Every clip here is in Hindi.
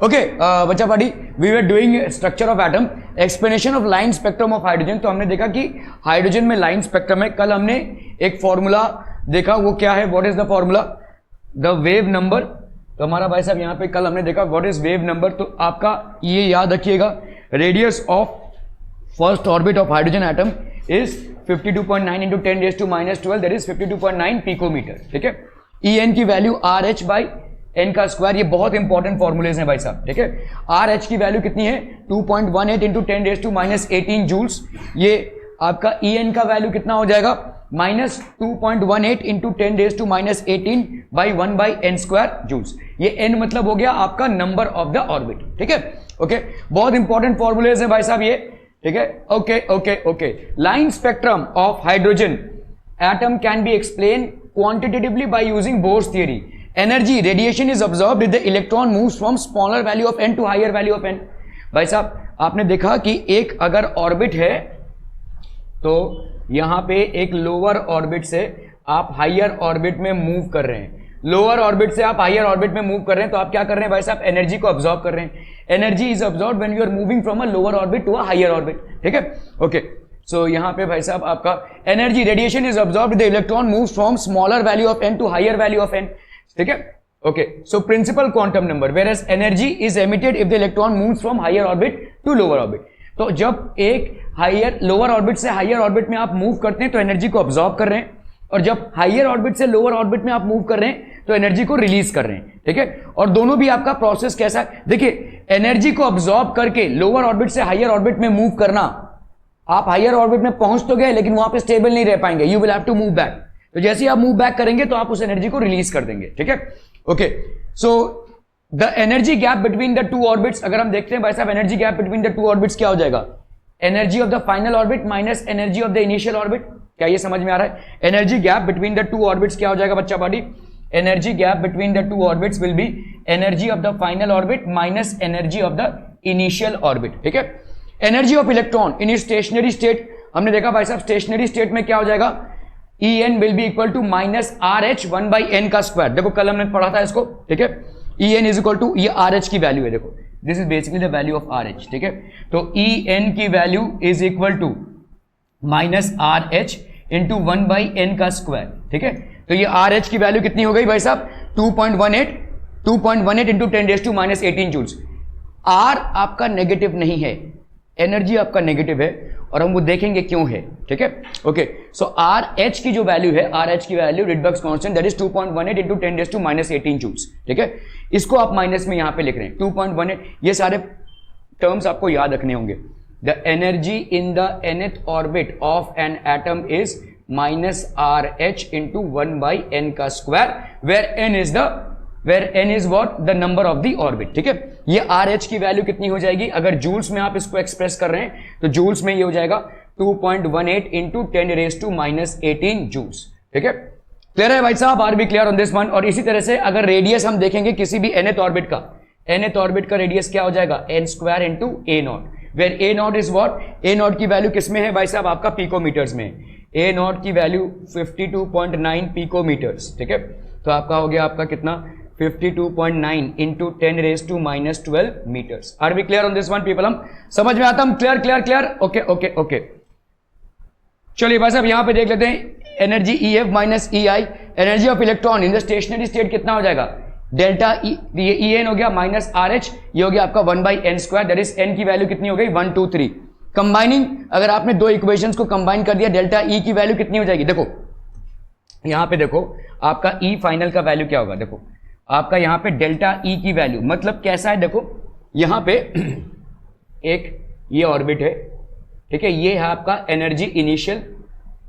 ओके बच्चा party, we were doing structure of atom, explanation of line spectrum of hydrogen. तो हमने देखा कि हाइड्रोजन में लाइन स्पेक्ट्रम है। कल हमने एक फॉर्मूला देखा, वो क्या है, what is the formula, the wave number. तो हमारा भाई साहब यहाँ पे कल हमने देखा व्हाट इज वेव नंबर। तो आपका ये याद रखिएगा, radius of first orbit of hydrogen atom is 52.9 into 10⁻⁻12 that is 52.9 picometre. ठीक है, ई एन की वैल्यू आर एच बाई एन का स्क्वायर, ये बहुत इंपॉर्टेंट फॉर्मूलेज हैं भाई साहब। ठीक है, आर एच की वैल्यू कितनी है 2.18 इंटू 10⁻18 जूल्स। ये आपका ई एन का वैल्यू कितना हो जाएगा -2.18 इंटू 10⁻18 बाई 1/n² जूल्स। ये n मतलब हो गया आपका नंबर ऑफ द ऑर्बिट। ठीक है, ओके, बहुत इंपॉर्टेंट फॉर्मूलेज हैं भाई साहब ये। ठीक है, okay okay okay. Line spectrum of hydrogen atom can be explain quantitatively by using Bohr's theory. Energy radiation is observed with the electron moves from smaller value of n to higher value of n। भाई साहब आपने देखा कि एक अगर ऑर्बिट है तो यहां पे एक लोअर ऑर्बिट से आप हायर ऑर्बिट में मूव कर रहे हैं, लोअर ऑर्बिट से आप हायर ऑर्बिट में मूव कर रहे हैं, तो आप क्या कर रहे हैं भाई साहब, एनर्जी को ऑब्जॉर्व कर रहे हैं। Energy is observe when you are moving from a lower orbit to a higher orbit. ठीक है, ओके, सो यहां पे भाई साहब आपका energy radiation is observe with the electron moves from smaller value of n to higher value of n। ठीक है, okay, so principal quantum number whereas energy is emitted if the electron moves from higher orbit to lower orbit. तो जब एक हायर लोअर ऑर्बिट से हायर ऑर्बिट में आप मूव करते हैं तो एनर्जी को ऑब्जॉर्व कर रहे हैं, और जब हायर ऑर्बिट से लोअर ऑर्बिट में आप मूव कर रहे हैं तो एनर्जी को रिलीज कर रहे हैं। ठीक है, और दोनों भी आपका प्रोसेस कैसा है, देखिए एनर्जी को ऑब्जॉर्व करके लोअर ऑर्बिट से हायर ऑर्बिट में मूव करना, आप हायर ऑर्बिट में पहुंच तो गए लेकिन वहां पे स्टेबल नहीं रह पाएंगे, you will have to move back. तो जैसे ही आप मूव बैक करेंगे तो आप उस एनर्जी को रिलीज कर देंगे। ठीक है, okay, so the energy gap between the two orbits, अगर हम देखते हैं भाई साहब energy gap between the two orbits क्या हो जाएगा, energy of the final orbit minus energy of the initial orbit. क्या ये समझ में आ रहा है? Energy gap between the two orbits क्या हो जाएगा बच्चा body, energy gap between the two orbits will be energy of the final orbit minus energy of the initial orbit. ठीक है, energy of electron in stationery state, हमने देखा भाई साहब स्टेशनरी स्टेट में क्या हो जाएगा, E N will B equal to minus R H 1/n का स्क्वायर। देखो कल हमने पढ़ा था इसको। ठीक है, ई एन इज इक्वल टू, ये आर एच की वैल्यू है, देखो this is basically the value of R H. ठीक है, तो ई एन की value is equal to minus R H into 1/n का स्क्वायर। ठीक है, तो ये आर एच की वैल्यू कितनी हो गई भाई साहब 2.18 इंटू 10⁻18 जूल्स। आर आपका नेगेटिव नहीं है, एनर्जी आपका नेगेटिव है, और हम वो देखेंगे क्यों है। ठीक है, ओके, सो आर एच की जो वैल्यू है, आर एच की value Rydberg's constant that is 2.18 into 10⁻18 joules. ठीक है, इसको आप माइनस में यहां पे लिख रहे हैं 2.18, ये सारे टर्म्स आपको याद रखने होंगे। The energy in the nth orbit of an atom is minus R H into 1/n का square, where n is what, the number of the orbit. ठीक है, ये आर एच की वैल्यू कितनी हो जाएगी, अगर जूल्स में आप इसको एक्सप्रेस कर रहे हैं तो जूल्स में ये हो जाएगा 2.18 इंटू 10⁻18 जूल्स। ठीक है, क्लियर है भाई साहब, are B clear on this one. और इसी तरह से अगर रेडियस हम देखेंगे किसी भी nth ऑर्बिट का, nth ऑर्बिट का रेडियस क्या हो जाएगा, n² into a naught, where a naught is what, a naught की वैल्यू किसमें है भाई साहब आपका पिकोमीटर्स में, a नॉट की वैल्यू 52.9 पिकोमीटर्स। ठीक है, तो आपका हो गया आपका कितना 52.9 into 10⁻⁻12 metres. Are we clear on this one people, हम समझ में आता, हम clear clear clear, okay okay okay. चलिए भाई साहब यहां पे देख लेते हैं energy E F minus E I, energy of electron in the stationery state कितना हो जाएगा, डेल्टा ई, ये ई एन हो गया माइनस आर एच, ये हो गया आपका 1/n², दैट इज एन की वैल्यू कितनी हो गई 1 2 3। कंबाइनिंग, अगर आपने दो इक्वेशंस को कंबाइन कर दिया, डेल्टा ई की वैल्यू कितनी हो जाएगी, देखो यहां पे देखो आपका ई फाइनल का वैल्यू क्या होगा, देखो आपका यहां पे डेल्टा ई की वैल्यू मतलब कैसा है, देखो यहां पे एक ये ऑर्बिट है। ठीक है, ये है आपका एनर्जी इनिशियल,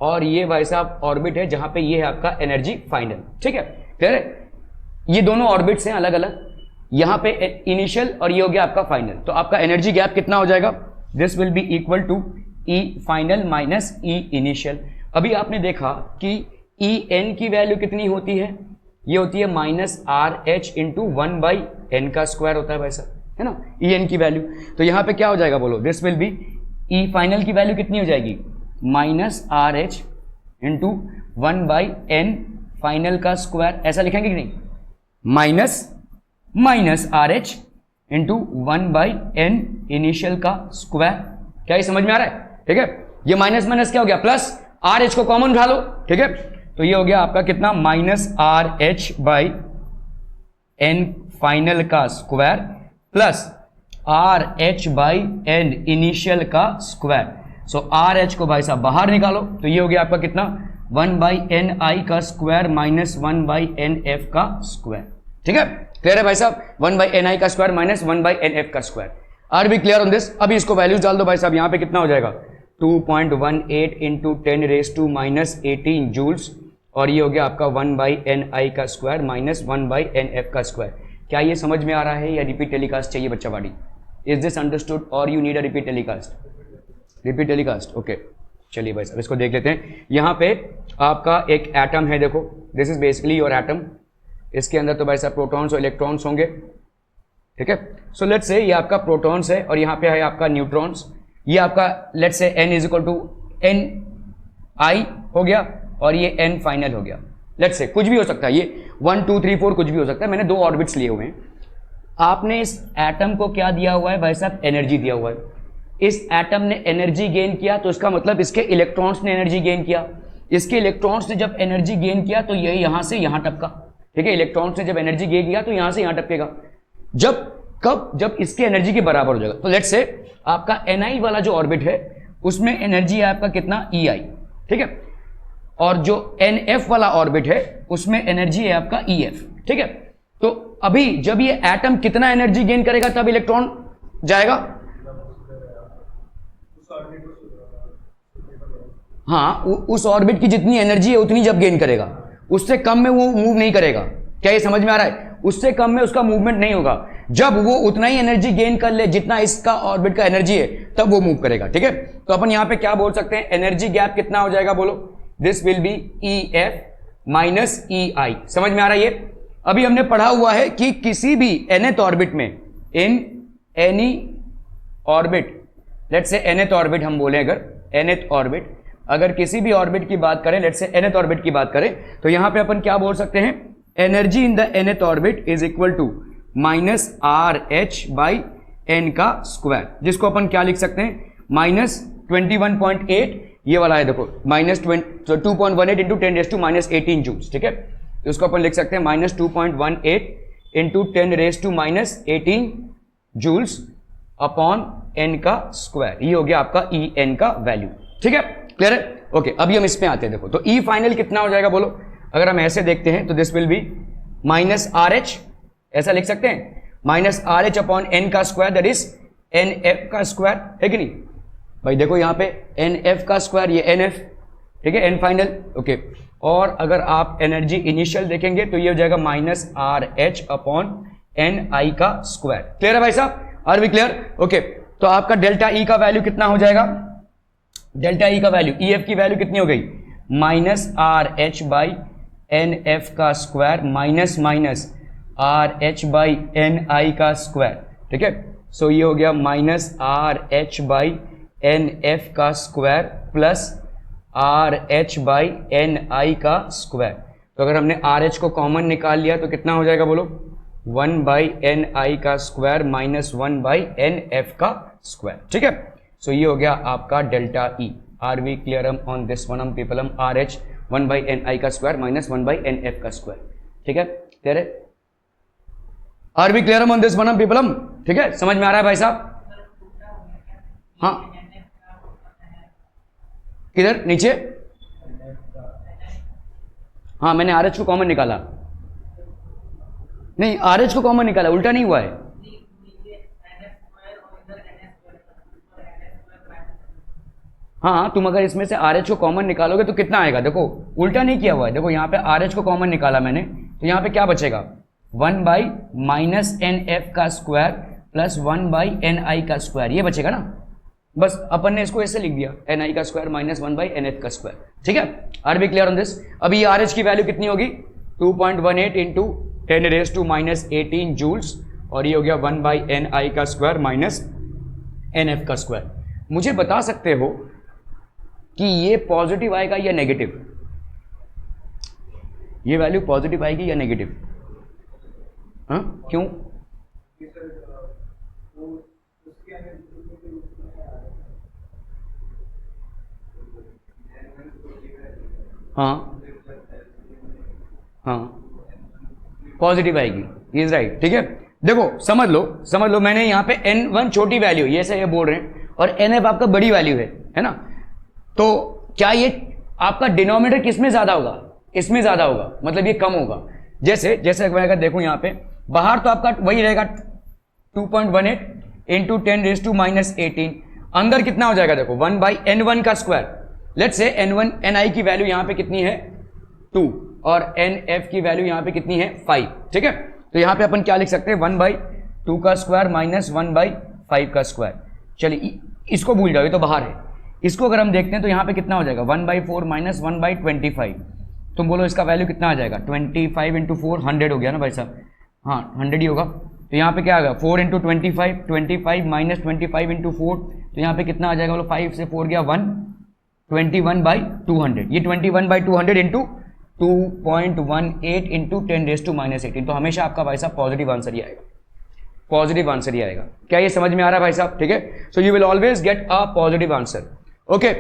और ये भाई साहब ऑर्बिट है जहां पे ये है आपका एनर्जी फाइनल। ठीक है, क्लियर है, ये दोनों ऑर्बिट्स हैं अलग अलग, यहां पे इनिशियल और ये हो गया आपका फाइनल। तो आपका एनर्जी गैप कितना हो जाएगा, this will B equal to E final minus E initial. अभी आपने देखा कि ई एन की वैल्यू कितनी होती है, ये होती है minus R H into 1/n का स्क्वायर होता है वैसा, है ना, ई एन की वैल्यू। तो यहां पे क्या हो जाएगा बोलो, this will be E final की वैल्यू कितनी हो जाएगी minus R H into 1/n final का स्क्वायर, ऐसा लिखेंगे कि नहीं, minus minus R H into 1/n initial का स्क्वायर। क्या ये समझ में आ रहा है? ठीक है, ये माइनस माइनस क्या हो गया प्लस, आर एच को कॉमन उठा लो। ठीक है, तो ये हो गया आपका कितना, minus R H by N final का square plus R H by N initial का स्क्वायर। सो आर एच को भाई साहब बाहर निकालो, तो ये हो गया आपका कितना, 1/ni का स्क्वायर माइनस 1/nf का स्क्वायर। ठीक है, क्लियर है भाई साहब? 1/ni का स्क्वायर माइनस 1/nf का square. Are B clear on this? अभी इसको वैल्यूज डाल दो भाई साहब, यहां पे कितना हो जाएगा, 2.18 इंटू 10⁻⁻18 जूल्स, और ये हो गया आपका 1/ni का स्क्वायर माइनस 1/nf का स्क्वायर। क्या ये समझ में आ रहा है या रिपीट टेलीकास्ट चाहिए बच्चा बाड़ी? इज दिस अंडरस्टूड और you need a repeat telecast? Repeat telecast, okay. चलिए भाई साहब इसको देख लेते हैं। यहाँ पे आपका एक एटम है, देखो this is basically your atom. इसके अंदर तो भाई साहब प्रोटॉन्स और इलेक्ट्रॉन्स होंगे। ठीक है, सो लेट्स से ये आपका प्रोटॉन्स है और यहाँ पे है आपका न्यूट्रॉन्स। ये आपका let's say n is equal to n i हो गया और ये n फाइनल हो गया। लेट्स से कुछ भी हो सकता है, ये 1 2 3 4 कुछ भी हो सकता है। मैंने 2 ऑर्बिट्स लिए हुए हैं। आपने इस एटम को क्या दिया हुआ है भाई साहब, एनर्जी दिया हुआ है। इस एटम ने एनर्जी गेन किया तो इसका मतलब इसके इलेक्ट्रॉन्स ने एनर्जी गेन किया। इसके इलेक्ट्रॉन्स ने जब एनर्जी गेन किया तो ये यहां से यहां टपका। ठीक है, इलेक्ट्रॉन्स ने जब एनर्जी गेन किया तो यहां से यहां टपकेगा। जब कब, जब इसके एनर्जी के बराबर हो जाएगा। तो लेट्स से आपका ni वाला जो ऑर्बिट है उसमें एनर्जी है आपका कितना, ei। ठीक है, और जो nf वाला ऑर्बिट है उसमें एनर्जी है आपका ef। ठीक है, तो अभी जब ये एटम कितना एनर्जी गेन करेगा तब इलेक्ट्रॉन जाएगा। हाँ, उस ऑर्बिट की जितनी एनर्जी है उतनी जब गेन करेगा, उससे कम में वो मूव नहीं करेगा। क्या ये समझ में आ रहा है? उससे कम में उसका मूवमेंट नहीं होगा। जब वो उतना ही एनर्जी गेन कर ले जितना इसका ऑर्बिट का एनर्जी है तब वो मूव करेगा। ठीक है, तो अपन यहां पे क्या बोल सकते हैं, एनर्जी गैप कितना हो जाएगा बोलो, this will B EF minus EI। समझ में आ रहा है ये? अभी हमने पढ़ा हुआ है कि किसी भी nth ऑर्बिट में, in any orbit, let's say nth orbit हम बोले, अगर nth ऑर्बिट, अगर किसी भी ऑर्बिट की बात करें, लेट्स से nth ऑर्बिट की बात करें, तो यहां पे अपन क्या बोल सकते हैं, energy in the nth orbit is equal to minus R H by N का स्क्वायर, जिसको अपन क्या लिख सकते हैं, माइनस 21.8, ये वाला है देखो, माइनस 2.18 इंटू 10⁻⁻18 जूल्स। ठीक है, तो इसको अपन लिख सकते हैं minus 2.18 into 10⁻⁻18 joules upon N का स्क्वायर। ये हो गया आपका ई एन का वैल्यू। ठीक है, क्लियर है? ओके, अभी हम इसमें आते हैं। देखो तो ई फाइनल कितना हो जाएगा बोलो, अगर हम ऐसे देखते हैं तो this will be minus R H, ऐसा लिख सकते हैं, minus R H upon N का square, that is N F का स्क्वायर, है कि नहीं भाई? देखो यहाँ पे एन एफ का स्क्वायर, ये एन एफ, ठीक है, एन फाइनल। ओके, और अगर आप एनर्जी इनिशियल देखेंगे तो ये हो जाएगा minus R H upon N I का स्क्वायर। क्लियर है भाई साहब? Are we clear? ओके, तो आपका डेल्टा ई का वैल्यू कितना हो जाएगा, डेल्टा ई का वैल्यू, ई एफ की वैल्यू कितनी हो गई, minus R H by N F का square minus minus R H by N I का स्क्वायर। ठीक है, सो ये हो गया minus R H by N F का square plus R H by N I का स्क्वायर। तो अगर हमने आर एच को कॉमन निकाल लिया तो कितना हो जाएगा बोलो, 1/ni का स्क्वायर माइनस 1/nf का स्क्वायर। ठीक है, सो ये हो गया आपका delta E. Are we clear on this one? हम पीपल हम आर एच 1/ni का स्क्वायर माइनस 1/nf का स्क्वायर। ठीक है, क्लियर है? Are we clear on this one हम पीपल हम? ठीक है, समझ में आ रहा है भाई साहब? हाँ, किधर नीचे? हाँ, मैंने आर एच को कॉमन निकाला, नहीं आर एच को कॉमन निकाला, उल्टा नहीं हुआ है। हाँ, तुम अगर इसमें से आर एच को कॉमन निकालोगे तो कितना आएगा, देखो उल्टा नहीं किया हुआ है। देखो यहाँ पे आर एच को कॉमन निकाला मैंने, तो यहाँ पे क्या बचेगा, 1/-nf का स्क्वायर प्लस 1/ni का स्क्वायर, ये बचेगा ना। बस अपन ने इसको ऐसे लिख दिया, ni का स्क्वायर माइनस 1/nf का स्क्वायर। ठीक है, are B clear on this? अभी आर एच की वैल्यू कितनी होगी, 2.18 इंटू 10⁻⁻18 जूल्स, और ये हो गया 1/ni का स्क्वायर माइनस nf का स्क्वायर। मुझे बता सकते हो कि ये पॉजिटिव आएगा या नेगेटिव, ये वैल्यू पॉजिटिव आएगी या नेगेटिव? हाँ, क्यों? हाँ हाँ, पॉजिटिव आएगी, इज राइट। ठीक है, देखो समझ लो मैंने यहाँ पे n1 छोटी वैल्यू ये से ये बोल रहे हैं और nf आपका बड़ी वैल्यू है ना। तो क्या ये आपका डिनोमिनेटर किसमें ज्यादा होगा? इसमें ज्यादा होगा, मतलब ये कम होगा। जैसे जैसे मैं अगर देखूं यहाँ पे बाहर तो आपका वही रहेगा 2.18 इंटू 10⁻⁻18, अंदर कितना हो जाएगा? देखो 1/n1 का square. Let's say n1 ni की वैल्यू यहाँ पे कितनी है 2 और nf की वैल्यू यहाँ पे कितनी है 5। ठीक है, तो यहाँ पे अपन क्या लिख सकते हैं 1/2 का स्क्वायर माइनस 1/5 का स्क्वायर। चलिए इसको भूल जाओ, ये तो बाहर है। इसको अगर हम देखते हैं तो यहाँ पे कितना हो जाएगा 1/4 माइनस 1/25। तुम बोलो इसका वैल्यू कितना आ जाएगा? 25 इंटू 4 100 हो गया ना भाई साहब? हाँ 100 ही होगा। तो यहाँ पे क्या आ गया 4 इंटू 25, 25 माइनस 25 इंटू 4, तो यहाँ पे कितना आ जाएगा? बोलो 5 से 4 गया 1, 21/200। ये 21/200 इंटू 2.18 इंटू 10⁻⁻18। तो हमेशा आपका भाई साहब पॉजिटिव आंसर ही आएगा, पॉजिटिव आंसर ही आएगा। क्या ये समझ में आ रहा है भाई साहब? ठीक है, so you will always get a positive answer. Okay,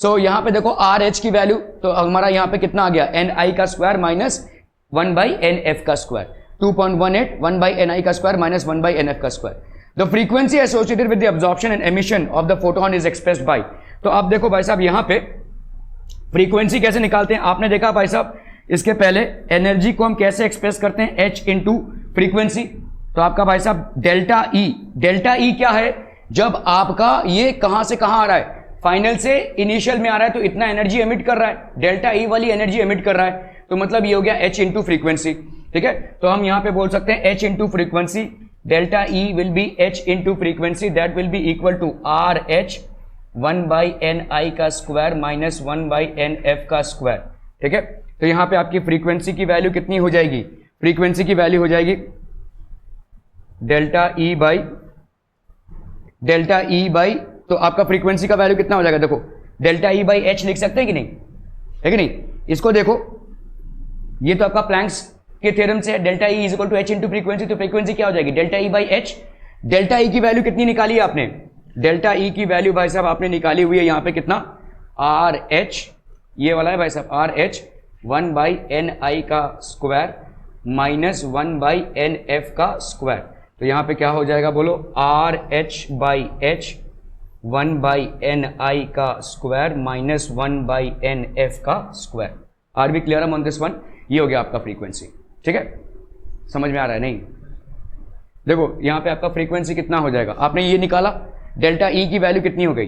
so यहाँ पे देखो आर एच की वैल्यू तो हमारा यहाँ पे कितना आ गया? एन आई का स्क्वायर माइनस 1/nf का स्क्वायर। 2.18 1/ni का स्क्वायर माइनस 1/nf का square. The frequency associated with the absorption and emission of the photon is expressed by. तो आप देखो भाई साहब यहाँ पे फ्रीक्वेंसी कैसे निकालते हैं? आपने देखा भाई साहब इसके पहले एनर्जी को हम कैसे एक्सप्रेस करते हैं? h into frequency. तो आपका भाई साहब डेल्टा ई क्या है? जब आपका ये कहां से कहां आ रहा है? फाइनल से इनिशियल में आ रहा है, तो इतना एनर्जी एमिट कर रहा है, डेल्टा ई वाली एनर्जी एमिट कर रहा है, तो मतलब ये हो गया h इंटू फ्रीक्वेंसी। ठीक है, तो हम यहां पे बोल सकते हैं h into frequency, delta E will be h into frequency, that will B equal to R H 1/ni का स्क्वायर माइनस 1/nf का स्क्वायर। ठीक है, तो यहां पे आपकी फ्रीक्वेंसी की वैल्यू कितनी हो जाएगी? फ्रीक्वेंसी की वैल्यू हो जाएगी डेल्टा ई बाई, तो आपका फ्रीक्वेंसी का वैल्यू कितना हो जाएगा? देखो डेल्टा ई बाई एच लिख सकते हैं कि नहीं? है कि नहीं? इसको देखो, ये तो आपका प्लैंक्स के थ्योरम से delta E is equal to H into frequency, तो फ्रीक्वेंसी क्या हो जाएगी? Delta E by H. Delta E की वैल्यू कितनी निकाली है आपने? डेल्टा ई की वैल्यू भाई साहब आपने निकाली हुई है यहां पे कितना? आर एच, ये वाला है भाई साहब आर एच 1/ni का स्क्वायर माइनस 1/nf का स्क्वायर। तो यहां पे क्या हो जाएगा बोलो? R H by H 1/ni का स्क्वायर माइनस 1/nf का square. Are B clear on this one? ये हो गया आपका फ्रीक्वेंसी। ठीक है, समझ में आ रहा है नहीं? देखो यहां पे आपका फ्रीक्वेंसी कितना हो जाएगा? आपने ये निकाला, डेल्टा ई की वैल्यू कितनी हो गई?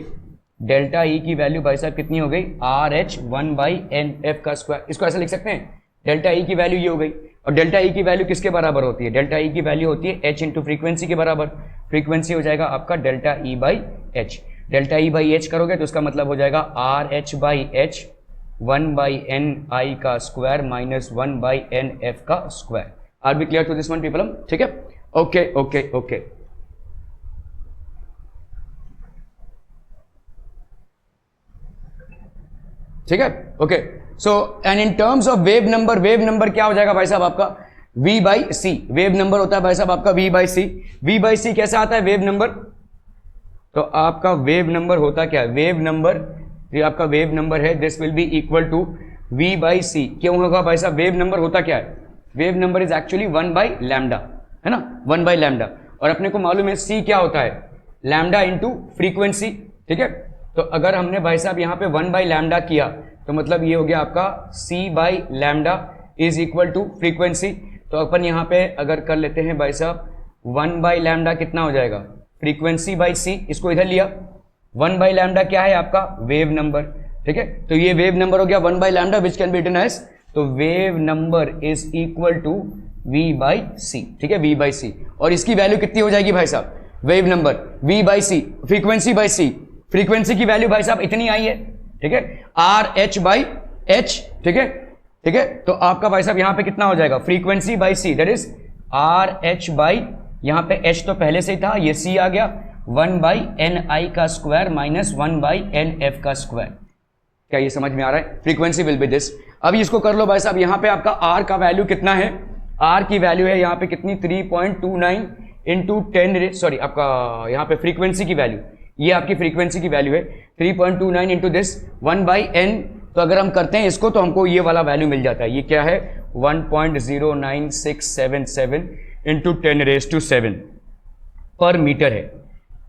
डेल्टा ई की वैल्यू भाई साहब कितनी हो गई? आर एच 1/nf का स्क्वायर। इसको ऐसा लिख सकते हैं, डेल्टा ई की वैल्यू ये हो गई। और डेल्टा ई की वैल्यू किसके बराबर होती है? डेल्टा ई की वैल्यू होती है h इंटू फ्रीक्वेंसी के बराबर। फ्रीक्वेंसी हो जाएगा आपका delta E by H. Delta E by H करोगे तो उसका मतलब हो जाएगा R H by H 1/ni का स्क्वायर माइनस 1/nf का square. Are B clear to this one people? ठीक है, ओके ओके ओके। ठीक है, okay. So and in terms of wave number क्या हो जाएगा भाई साहब आपका? v by C. Wave number होता है भाई साहब आपका v by C. v by C कैसा आता है वेव नंबर? तो आपका वेव नंबर होता क्या है? वेव नंबर, ये आपका वेव नंबर है, this will B equal to v by C. क्यों होगा भाई साहब? वेव नंबर होता क्या है? वेव नंबर इज एक्चुअली 1/λ, है ना, 1/λ। और अपने को मालूम है c क्या होता है? Lambda into frequency. ठीक है, तो अगर हमने भाई साहब यहाँ पे 1/λ किया तो मतलब ये हो गया आपका c/λ is equal to frequency. तो अपन यहाँ पे अगर कर लेते हैं भाई साहब 1/λ कितना हो जाएगा? Frequency by C. इसको इधर लिया, 1/λ क्या है आपका? Wave number. ठीक है, तो ये वेव नंबर हो गया 1/λ which can be written as, तो wave number is equal to v by C. ठीक है, v बाई सी। और इसकी वैल्यू कितनी हो जाएगी भाई साहब? Wave number v by C, frequency by C. Frequency की वैल्यू भाई साहब इतनी आई है। ठीक है, आर एच बाई एच। ठीक है, ठीक है, तो आपका भाई साहब यहां पे कितना हो जाएगा? Frequency by C, that is R H by, यहां पे एच तो पहले से ही था, ये सी आ गया, 1/ni का स्क्वायर माइनस 1/nf का स्क्वायर। क्या ये समझ में आ रहा है? Frequency will B this. अभी इसको कर लो भाई साहब, यहां पे आपका आर का वैल्यू कितना है? आर की वैल्यू है यहां पे कितनी? 3.29 इंटू 10 सॉरी आपका यहाँ पे फ्रीक्वेंसी की वैल्यू, ये आपकी फ्रीक्वेंसी की वैल्यू है 3.29 इंटू दिस 1/n। तो अगर हम करते हैं इसको तो हमको ये वाला वैल्यू मिल जाता है। ये क्या है 1.09677 इंटू 10⁻⁷ पर मीटर है।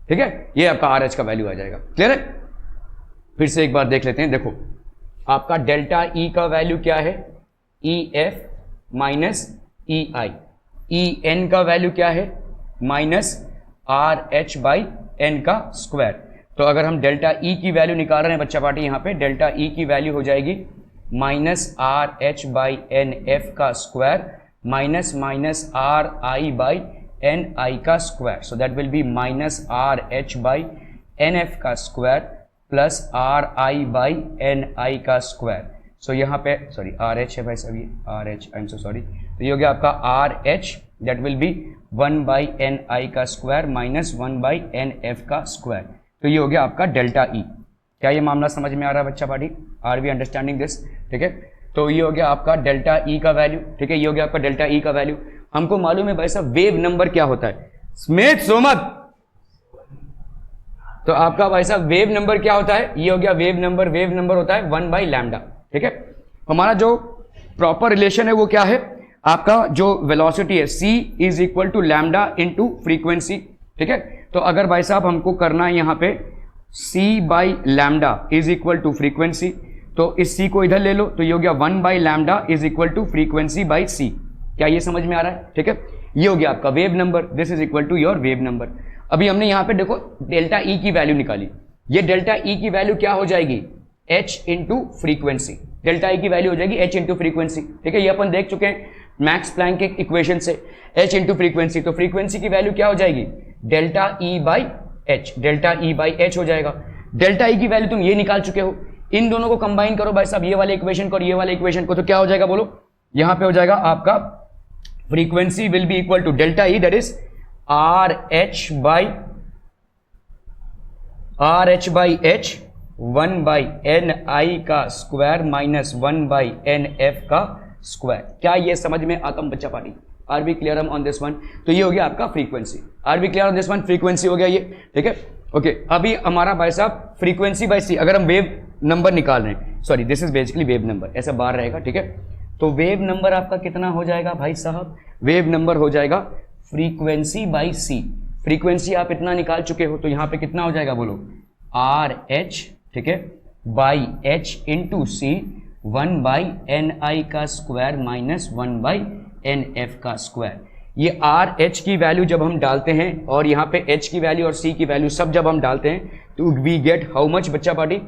ठीक है, ये आपका RH का वैल्यू आ जाएगा। क्लियर है? फिर से एक बार देख लेते हैं। देखो आपका डेल्टा E का वैल्यू क्या है EF माइनस EI, EN का वैल्यू क्या है माइनस RH/n का स्क्वायर। तो अगर हम डेल्टा E की वैल्यू निकाल रहे हैं बच्चा पार्टी, यहाँ पे डेल्टा E की वैल्यू हो जाएगी माइनस RH/NF का स्क्वायर माइनस RI/NI का square. So that will be minus RH/NF का स्क्वायर प्लस RI/NI का स्क्वायर। सो यहाँ पे सॉरी RH है भाई साहब, ये RH, I am so sorry. तो ये हो गया आपका RH, that will B 1/NI का स्क्वायर माइनस 1/NF का स्क्वायर। तो ये हो गया आपका डेल्टा E। क्या ये मामला समझ में आ रहा है बच्चा party? Are we understanding this? ठीक है, तो ये हो गया आपका डेल्टा E का वैल्यू। ठीक है, ये हो गया आपका डेल्टा E का वैल्यू। हमको मालूम है भाई साहब वेव नंबर क्या होता है, स्मिथ सोमत। तो आपका भाई साहब वेव नंबर क्या होता है, ये हो गया वेव नंबर होता है 1/λ। ठीक है, हमारा जो प्रॉपर रिलेशन है वो क्या है, आपका जो वेलोसिटी है C is equal to lambda into frequency. ठीक है, तो अगर भाई साहब हमको करना है यहाँ पे C/λ is equal to frequency, तो इस C को इधर ले लो, तो ये हो गया 1/λ is equal to frequency by C। क्या ये समझ में आ रहा है? ठीक है, ये हो गया आपका wave number, this is equal to your wave number. अभी हमने यहाँ पे देखो डेल्टा E की वैल्यू निकाली, ये डेल्टा E की वैल्यू क्या हो जाएगी H into frequency. Delta E की वैल्यू हो जाएगी H इंटू फ्रीक्वेंसी। ठीक है, ये अपन देख चुके हैं मैक्स प्लैंक के इक्वेशन से, H इंटू फ्रीक्वेंसी। तो फ्रीक्वेंसी की वैल्यू क्या हो जाएगी डेल्टा E/H, डेल्टा E/H हो जाएगा। डेल्टा E की वैल्यू तुम ये निकाल चुके हो, इन दोनों को कंबाइन करो भाई साहब, ये वाले इक्वेशन को और ये वाले इक्वेशन को, तो क्या हो जाएगा बोलो, यहां पे हो जाएगा आपका frequency will B equal to delta E that is RH/H 1/NI का स्क्वायर माइनस 1/NF का स्क्वायर। क्या ये समझ में आता है बच्चा party? Are B clear on this one? तो ये हो गया आपका frequency. Are B clear on this one? Frequency हो गया ये। ठीक है, ओके। अभी हमारा भाई साहब फ्रीक्वेंसी बाई C, अगर हम वेव नंबर निकाल रहे हैं, sorry this is basically wave number, ऐसा बाहर रहेगा। ठीक है, तो वेव नंबर आपका कितना हो जाएगा भाई साहब, वेव नंबर हो जाएगा फ्रीक्वेंसी बाई C। फ्रीक्वेंसी आप इतना निकाल चुके हो, तो यहां पे कितना हो जाएगा बोलो RH, ठीक है, by H into C 1/NI का स्क्वायर माइनस 1/NF का स्क्वायर। ये RH की वैल्यू जब हम डालते हैं और यहाँ पे H की वैल्यू और C की वैल्यू सब जब हम डालते हैं तो वी गेट हाउ मच बच्चा पार्टी,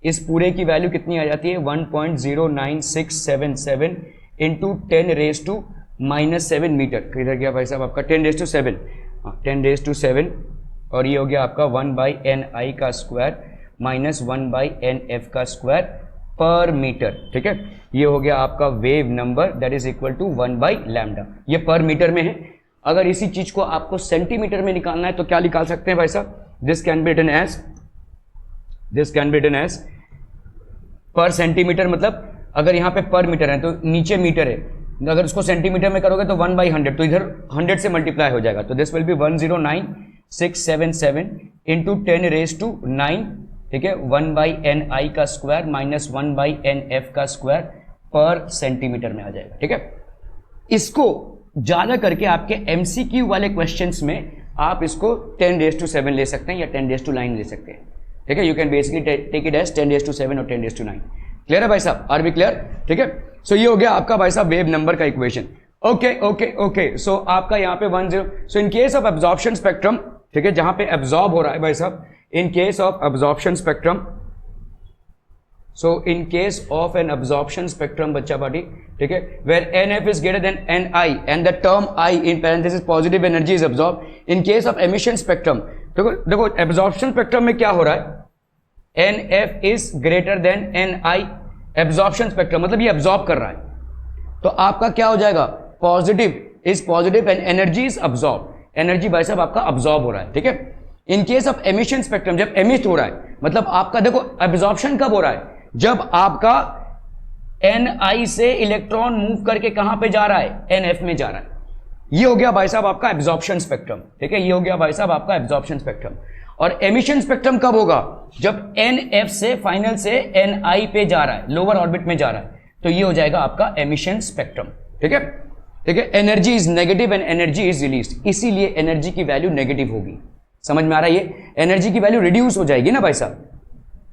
इस पूरे की वैल्यू कितनी आ जाती है 1.09677 इंटू 10⁻⁻7 मीटर। किधर गया भाई साहब आपका 10⁻7, 10⁻7, और ये हो गया आपका 1/NI का स्क्वायर माइनस 1/NF का स्क्वायर पर मीटर। ठीक है, ये हो गया आपका wave number that is equal to 1/λ। ये पर मीटर में है। अगर इसी चीज को आपको सेंटीमीटर में निकालना है तो क्या निकाल सकते हैं भाई साहब, this can be written as per centimetre. मतलब अगर यहाँ पे पर मीटर है तो नीचे मीटर है, अगर उसको सेंटीमीटर में करोगे तो 1/100, तो इधर 100 से मल्टीप्लाई हो जाएगा। तो दिस विल बी 109,677 इंटू 10⁻⁹, ठीक है, 1/NI का स्क्वायर माइनस 1/NF का स्क्वायर पर सेंटीमीटर में आ जाएगा। ठीक है, इसको ज्यादा करके आपके MCQ वाले क्वेश्चंस में आप इसको 10⁻7 ले सकते हैं या 10⁻9 ले सकते हैं। ठीक है, you can basically take it as 10⁻7 और 10⁻9। क्लियर है भाई साहब? Are B clear? ठीक है, सो ये हो गया आपका भाई साहब वेव नंबर का इक्वेशन। ओके, सो आपका यहाँ पे 10, so in case of absorption spectrum, ठीक है, जहां पे एब्जॉर्ब हो रहा है भाई साहब, in case of absorption spectrum, so in case of an absorption spectrum बच्चा पार्टी, ठीक है, where NF is greater than NI and the term I in parenthesis positive energy is absorbed. In case of emission spectrum, देखो absorption spectrum में क्या हो रहा है, NF is greater than NI, absorption spectrum मतलब ये absorb कर रहा है, तो आपका क्या हो जाएगा, positive is positive and energy is absorbed, energy भाई साहब आपका absorb हो रहा है। ठीक है, इन केस ऑफ एमिशन स्पेक्ट्रम, जब एमिट हो रहा है, मतलब आपका देखो एब्जॉर्प्शन कब हो रहा है, जब आपका Ni से इलेक्ट्रॉन मूव करके कहां पे जा रहा है, NF में जा रहा है। ये हो गया भाई साहब आपका एब्जॉर्प्शन स्पेक्ट्रम, ठीक है, ये हो गया भाई साहब आपका एब्जॉर्प्शन स्पेक्ट्रम। और एमिशन स्पेक्ट्रम कब होगा? जब NF से फाइनल से NI पे जा रहा है, लोअर ऑर्बिट में जा रहा है, तो ये हो जाएगा आपका एमिशन स्पेक्ट्रम, ठीक है, ठीक है। Energy is negative and energy is released, इसीलिए एनर्जी की वैल्यू नेगेटिव होगी। समझ में आ रहा है? ये एनर्जी की वैल्यू रिड्यूस हो जाएगी ना भाई साहब,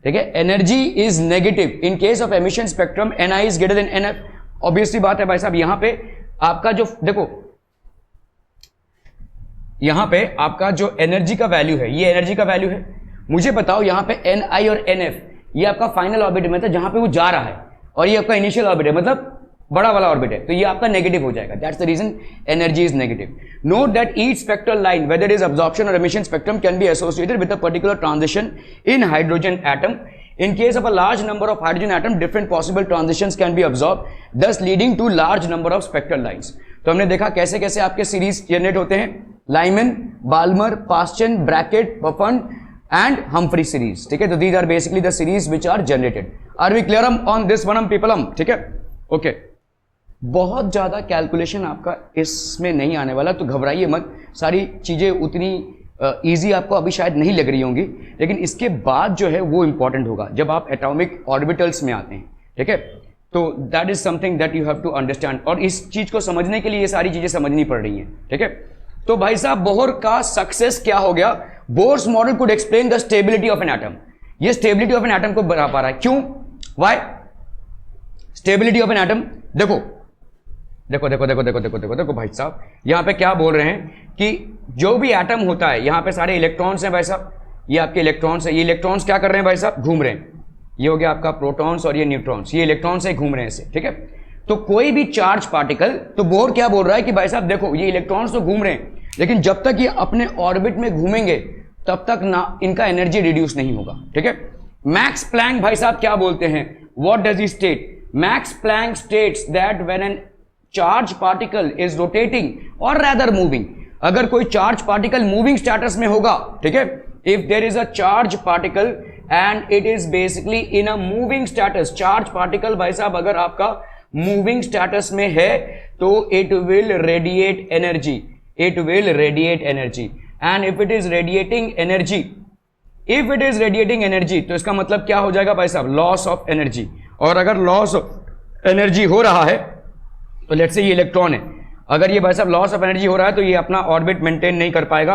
ठीक है। Energy is negative in case of emission spectrum, NI is greater than NF। Obviously बात है भाई साहब, यहां पे आपका जो देखो, यहां पे आपका जो एनर्जी का वैल्यू है, ये एनर्जी का वैल्यू है। मुझे बताओ यहां पे NI और NF, ये आपका फाइनल ऑर्बिट में था जहां पे वो जा रहा है, और ये आपका इनिशियल ऑर्बिट है, मतलब बड़ा वाला ऑर्बिट है, तो ये आपका नेगेटिव हो जाएगा। That's the reason energy is negative. Note that each spectral line whether is absorption or emission spectrum can be associated with a particular transition in hydrogen atom. In case of a large number of hydrogen atom, different possible transitions can be absorbed, thus leading to large number of spectral lines. तो हमने देखा कैसे कैसे आपके सीरीज जनरेट होते हैं, Lyman, Balmer, Paschen, Brackett, Pfund and Humphrey series, ठीक है। तो these are basically the series which are generated. Are we clear on this one, people? ठीक है, ओके। बहुत ज्यादा कैलकुलेशन आपका इसमें नहीं आने वाला, तो घबराइए मत। सारी चीजें उतनी इजी आपको अभी शायद नहीं लग रही होंगी, लेकिन इसके बाद जो है वो इंपॉर्टेंट होगा जब आप एटॉमिक ऑर्बिटल्स में आते हैं, ठीक है। तो that is something that you have to understand, और इस चीज को समझने के लिए ये सारी चीजें समझनी पड़ रही हैं, ठीक है। तो भाई साहब बोहर का सक्सेस क्या हो गया? Bohr's model could explain the stability of an atom. ये स्टेबिलिटी ऑफ एन एटम को बता पा रहा है, क्यों? Why? Stability of an atom, देखो देखो देखो देखो देखो देखो देखो देखो भाई साहब, यहां पे क्या बोल रहे हैं कि जो भी एटम होता है, यहां पे सारे इलेक्ट्रॉन्स हैं भाई साहब, ये आपके इलेक्ट्रॉन्स है। ये इलेक्ट्रॉन्स क्या कर रहे हैं भाई साहब? घूम रहे हैं। ये हो गया आपका प्रोटॉन्स और ये न्यूट्रॉन्स, ये इलेक्ट्रॉन्स से घूम रहे हैं ऐसे, ठीक है। तो कोई भी चार्ज पार्टिकल, तो बोर क्या बोल रहा है कि भाई साहब देखो ये इलेक्ट्रॉन्स तो घूम रहे हैं, लेकिन जब तक ये अपने ऑर्बिट में घूमेंगे तब तक ना इनका एनर्जी रिड्यूस नहीं होगा, ठीक है। मैक्स प्लैंक भाई साहब क्या बोलते हैं? What does he state? Max Planck states that when an charge particle is rotating or rather moving, अगर कोई चार्ज पार्टिकल मूविंग स्टेटस में होगा, ठीक है, if there is a charge particle and it is basically in a moving status, charge particle भाई साहब अगर आपका मूविंग स्टेटस में है तो it will radiate energy, it will radiate energy. And if it is radiating energy, if it is radiating energy, तो इसका मतलब क्या हो जाएगा भाई साहब? Loss of energy. और अगर लॉस ऑफ एनर्जी हो रहा है, तो लेट्स से ये इलेक्ट्रॉन है, अगर ये भाई साहब लॉस ऑफ एनर्जी हो रहा है तो ये अपना ऑर्बिट मेंटेन नहीं कर पाएगा,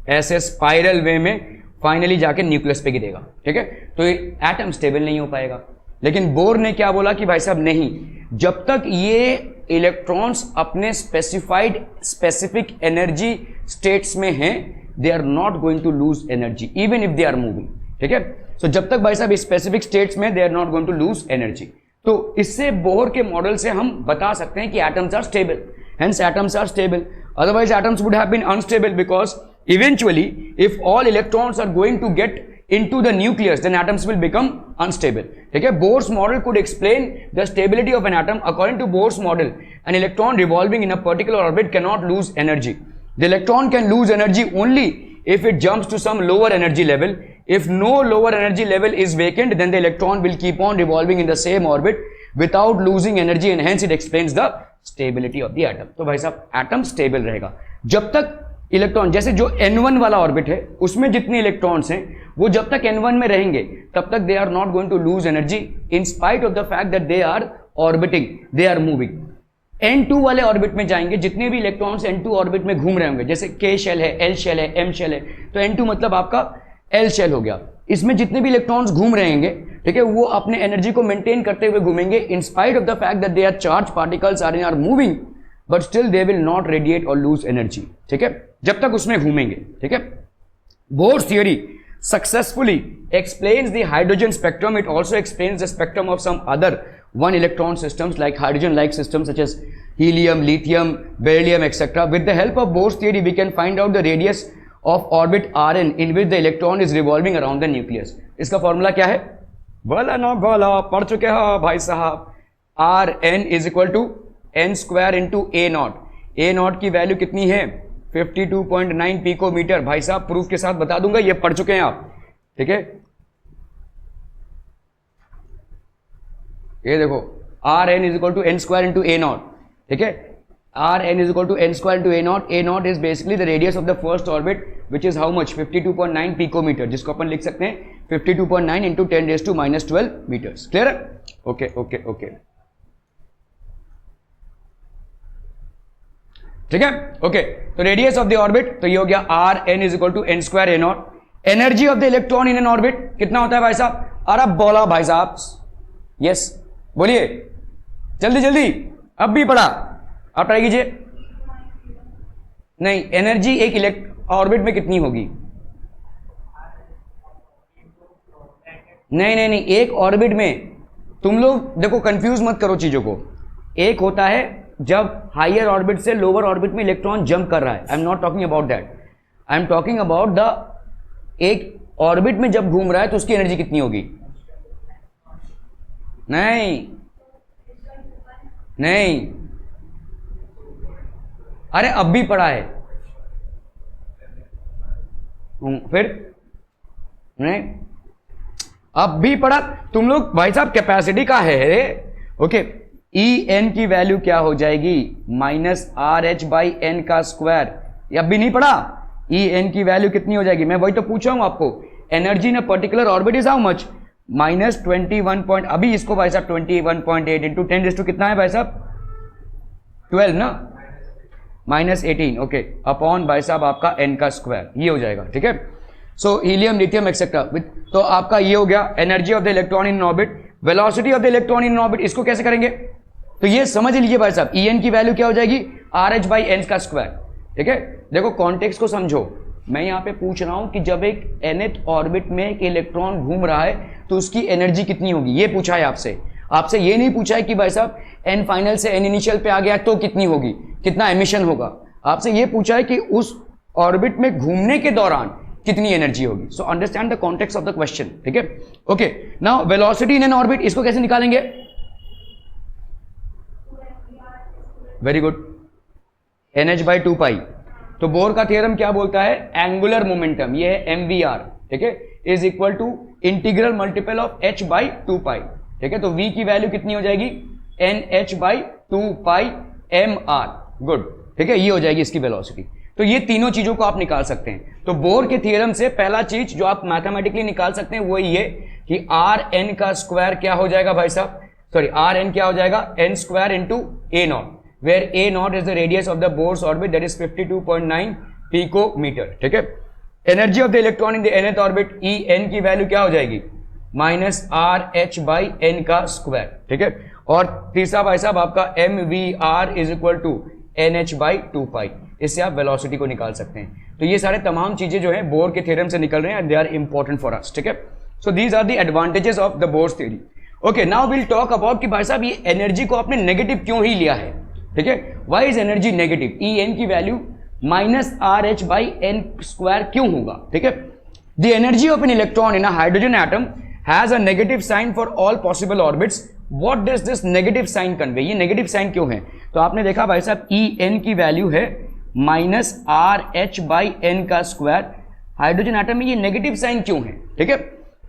ऐसे स्पाइरल वे में फाइनली जाके न्यूक्लियस पे गिरेगा, ठीक है। तो ये एटम स्टेबल नहीं हो पाएगा। लेकिन बोर ने क्या बोला कि भाई साहब नहीं, जब तक ये इलेक्ट्रॉन्स अपने स्पेसिफाइड स्पेसिफिक एनर्जी स्टेट्स में हैं, they are not going to lose energy even if they are moving, ठीक है। सो जब तक भाई साहब स्पेसिफिक स्टेट्स में they are not going to lose energy. तो इससे बोर के मॉडल से हम बता सकते हैं कि atoms are stable, hence atoms are stable, otherwise atoms would have been unstable, because eventually if all electrons are going to get into the nucleus, then atoms will become unstable, ठीक है। Bohr's model could explain the stability of an atom. According to Bohr's model, an electron revolving in a particular orbit cannot lose energy. The electron can lose energy only if it jumps to some lower energy level. If no lower energy level is vacant, then the electron will keep on revolving in the same orbit without losing energy, and hence it explains the stability of the atom. तो भाई साहब एटम स्टेबल रहेगा जब तक इलेक्ट्रॉन, जैसे जो N1 वाला ऑर्बिट है उसमें जितने इलेक्ट्रॉन्स हैं वो जब तक N1 में रहेंगे तब तक they are not going to lose energy in spite of the fact that they are orbiting, they are moving. N2 वाले ऑर्बिट में जाएंगे, जितने भी इलेक्ट्रॉन्स N2 ऑर्बिट में घूम रहे होंगे, जैसे K शेल है, L शेल है, M शेल है, तो N2 मतलब आपका L शेल हो गया। इसमें जितने भी इलेक्ट्रॉन्स घूम रहे होंगे, ठीक है, वो अपने एनर्जी को मेंटेन करते हुए घूमेंगे in spite of the fact that they are charge particles are moving, but still they will not radiate or lose energy, ठीक है, जब तक उसमें घूमेंगे, ठीक है। Bohr's theory successfully explains the hydrogen spectrum. It also explains the spectrum of some other one electron systems like hydrogen like systems such as helium, lithium, beryllium, etc. With the help of Bohr's theory, we can find out the radius of orbit Rn in which the electron is revolving around the nucleus. इसका फॉर्मूला क्या है? बोला ना बोला, पढ़ चुके हो भाई साहब। Rn is equal to n square into a naught. a naught की वैल्यू कितनी है? 52.9 पिकोमीटर। भाई साहब प्रूफ के साथ बता दूंगा, ये पढ़ चुके हैं आप, ठीक है। ये देखो Rn is equal to n square into a naught, ठीक है। R N is equal to N square to A naught is basically the radius of the first orbit which is how much 52.9 picometer, जिसको अपन लिख सकते हैं 52.9 इंटू 10⁻⁻12 मीटर्स। क्लियर है? ओके ओके ओके, ठीक है। ओके, तो रेडियस ऑफ द ऑर्बिट तो ये हो गया R N is equal to N square A naught. Energy of the electron in N orbit कितना होता है भाई साहब? अरे बोला भाई साहब, यस बोलिए जल्दी जल्दी, अब भी पढ़ा, आप ट्राई कीजिए। नहीं, एनर्जी एक ऑर्बिट में कितनी होगी? नहीं नहीं नहीं, एक ऑर्बिट में, तुम लोग देखो कंफ्यूज मत करो चीजों को। एक होता है जब हायर ऑर्बिट से लोअर ऑर्बिट में इलेक्ट्रॉन जंप कर रहा है, I am not talking about that, I am talking about the एक ऑर्बिट में जब घूम रहा है तो उसकी एनर्जी कितनी होगी? नहीं नहीं, अरे अब भी पढ़ा है, फिर नहीं, अब भी पढ़ा तुम लोग भाई साहब, कैपेसिटी का है। ओके, ई एन की वैल्यू क्या हो जाएगी? Minus R H by N का स्क्वायर। ये अब भी नहीं पढ़ा? ई एन की वैल्यू कितनी हो जाएगी? मैं वही तो पूछा हूं आपको, energy in a particular orbit is how much? Minus 21 point, अभी इसको भाई साहब 21.8 इंटू 10 कितना है भाई साहब? 12 ना, माइनस 18, ओके, अपॉन भाई साहब आपका एन का स्क्वायर, ये हो जाएगा। ठीक है, सो हीलियम, लिथियम एक्सेट्रा, तो आपका ये हो गया energy of the electron in orbit. Velocity of the electron in orbit, इसको कैसे करेंगे? तो ये समझ लीजिए भाई साहब, ई एन की वैल्यू क्या हो जाएगी? आर एच बाई एन का स्क्वायर। ठीक है, देखो कॉन्टेक्स्ट को समझो, मैं यहां पे पूछ रहा हूं कि जब एक nth ऑर्बिट में एक इलेक्ट्रॉन घूम रहा है तो उसकी एनर्जी कितनी होगी, ये पूछा है आपसे। आपसे ये नहीं पूछा है कि भाई साहब एन फाइनल से एन इनिशियल पे आ गया तो कितनी होगी, कितना एमिशन होगा। आपसे ये पूछा है कि उस ऑर्बिट में घूमने के दौरान कितनी एनर्जी होगी। So understand the context of the question. ठीक है, okay, now velocity in N orbit, इसको कैसे निकालेंगे? Very good, N H by 2 pi. तो बोर का थियरम क्या बोलता है? एंगुलर मोमेंटम, ये है एम वी आर, ठीक है, is equal to integral multiple of H by 2 pi. ठीक है, तो v की वैल्यू कितनी हो जाएगी? N H by 2 pi M R. Good, ठीक है, ये हो जाएगी इसकी वेलोसिटी। तो ये तीनों चीजों को आप निकाल सकते हैं। तो बोर के थियरम से पहला चीज जो आप मैथमेटिकली निकाल सकते हैं वो ये कि आर एन का स्क्वायर क्या हो जाएगा भाई साहब? सॉरी, आर एन क्या हो जाएगा? N square into A naught, where a naught is the radius of the Bohr's orbit, that is 52.9 picometer। ठीक है, energy of the electron in the nth orbit, E N की वैल्यू क्या हो जाएगी? Minus R H by N का स्क्वायर। ठीक है, और तीसरा भाई साहब आपका M V R is equal to N H by 2 pi. इससे आप वेलोसिटी को निकाल सकते हैं। तो ये सारे तमाम चीजें जो है बोर के थ्योरम से निकल रहे हैं, they are important for us. ठीक है, so these are the advantages of the Bohr's theory. Okay, now will talk about कि भाई साहब ये एनर्जी को आपने नेगेटिव क्यों ही लिया है। ठीक है, why is energy negative? E N की value minus R H by n square क्यों होगा? ठीक है, the energy of an electron in a hydrogen atom has a negative sign for all possible orbits. What does this negative sign convey? ये नेगेटिव साइन क्यों है? तो आपने देखा भाई साहब ई एन की वैल्यू है minus R H by N का स्क्वायर। हाइड्रोजन एटम में ये नेगेटिव साइन क्यों है? ठीक है,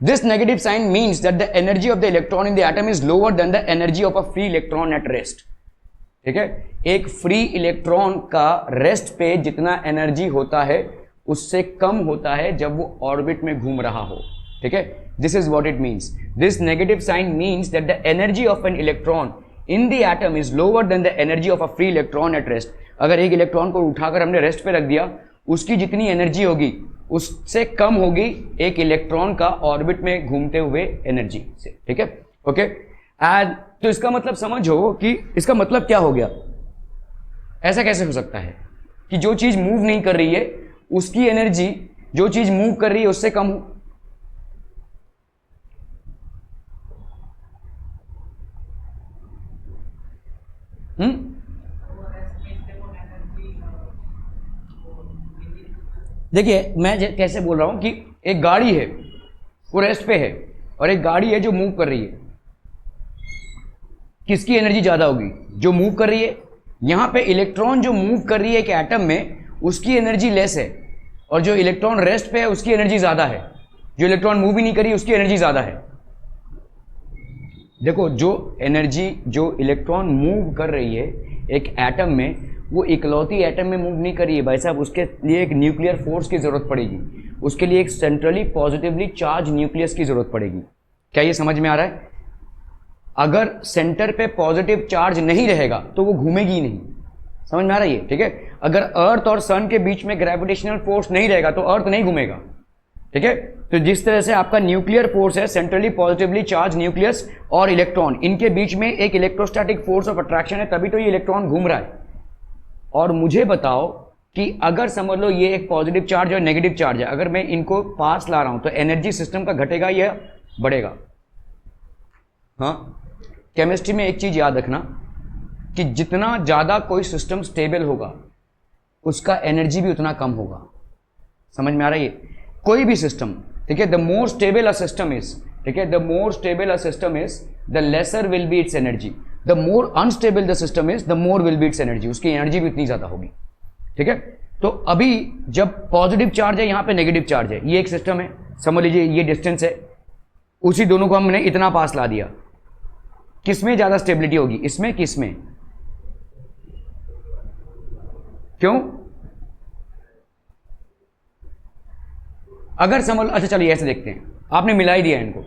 this negative sign means that the energy of the electron in the atom is lower than the energy of a free electron at rest. ठीक है, एक फ्री इलेक्ट्रॉन का रेस्ट पे जितना एनर्जी होता है उससे कम होता है जब वो ऑर्बिट में घूम रहा हो। ठीक है, this is what it means. This negative sign means that the energy of an electron in the atom is lower than the energy of a free electron at rest. अगर एक इलेक्ट्रॉन को उठाकर हमने रेस्ट पे रख दिया, उसकी जितनी एनर्जी होगी उससे कम होगी एक इलेक्ट्रॉन का ऑर्बिट में घूमते हुए एनर्जी से। ठीक है, ओके, एंड तो इसका मतलब समझो कि इसका मतलब क्या हो गया? ऐसा कैसे हो सकता है कि जो चीज मूव नहीं कर रही है उसकी एनर्जी जो चीज मूव कर रही है उससे कम हो? देखिए मैं कैसे बोल रहा हूं कि एक गाड़ी है वो रेस्ट पे है और एक गाड़ी है जो मूव कर रही है, किसकी एनर्जी ज्यादा होगी? जो मूव कर रही है। यहां पे इलेक्ट्रॉन जो मूव कर रही है एक एटम में उसकी एनर्जी लेस है और जो इलेक्ट्रॉन रेस्ट पे है उसकी एनर्जी ज्यादा है। जो इलेक्ट्रॉन मूव ही नहीं कर रही उसकी एनर्जी ज्यादा है। देखो जो एनर्जी जो इलेक्ट्रॉन मूव कर रही है एक एटम में, वो इकलौती एटम में मूव नहीं करिए भाई साहब, उसके लिए एक न्यूक्लियर फोर्स की जरूरत पड़ेगी, उसके लिए एक सेंट्रली पॉजिटिवली चार्ज न्यूक्लियस की जरूरत पड़ेगी। क्या ये समझ में आ रहा है? अगर सेंटर पे पॉजिटिव चार्ज नहीं रहेगा तो वो घूमेगी ही नहीं। समझ में आ रहा है ये? ठीक है, अगर अर्थ और सन के बीच में ग्रेविटेशनल फोर्स नहीं रहेगा तो अर्थ नहीं घूमेगा। ठीक है, तो जिस तरह से आपका न्यूक्लियर फोर्स है, सेंट्रली पॉजिटिवली चार्ज न्यूक्लियस और इलेक्ट्रॉन, इनके बीच में एक इलेक्ट्रोस्टैटिक फोर्स ऑफ अट्रैक्शन है, तभी तो ये इलेक्ट्रॉन घूम रहा है। और मुझे बताओ कि अगर समझ लो ये एक पॉजिटिव चार्ज और नेगेटिव चार्ज है, अगर मैं इनको पास ला रहा हूं तो एनर्जी सिस्टम का घटेगा या बढ़ेगा? हाँ, केमिस्ट्री में एक चीज याद रखना कि जितना ज्यादा कोई सिस्टम स्टेबल होगा उसका एनर्जी भी उतना कम होगा। समझ में आ रहा है ये? कोई भी सिस्टम, ठीक है, the more stable a system is, ठीक है, the more stable a system is the lesser will be it's energy, the more unstable the system is the more will be it's energy, उसकी एनर्जी भी उतनी ज्यादा होगी। ठीक है, तो अभी जब पॉजिटिव चार्ज है, यहां पे नेगेटिव चार्ज है, ये एक सिस्टम है, समझ लीजिए ये डिस्टेंस है, उसी दोनों को हमने इतना पास ला दिया, किसमें ज्यादा स्टेबिलिटी होगी, इसमें कि इसमें? क्यों? अगर समझ, अच्छा चलिए ऐसे देखते हैं, आपने मिला ही दिया इनको,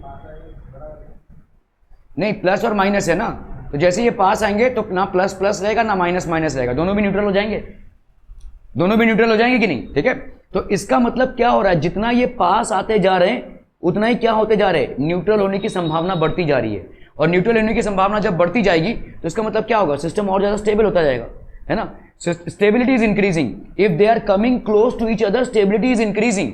नहीं प्लस और माइनस है ना, तो जैसे ये पास आएंगे तो ना प्लस प्लस रहेगा ना माइनस माइनस रहेगा, दोनों भी न्यूट्रल हो जाएंगे, दोनों भी न्यूट्रल हो जाएंगे कि नहीं? ठीक है, तो इसका मतलब क्या हो रहा है, जितना ये पास आते जा रहे हैं उतना ही क्या होते जा रहे हैं, न्यूट्रल होने की संभावना बढ़ती जा रही है, और न्यूट्रल होने की संभावना जब बढ़ती जाएगी तो इसका मतलब क्या होगा, सिस्टम और ज्यादा स्टेबल होता जाएगा, है ना? Stability is increasing, if they are coming close to each other stability is increasing.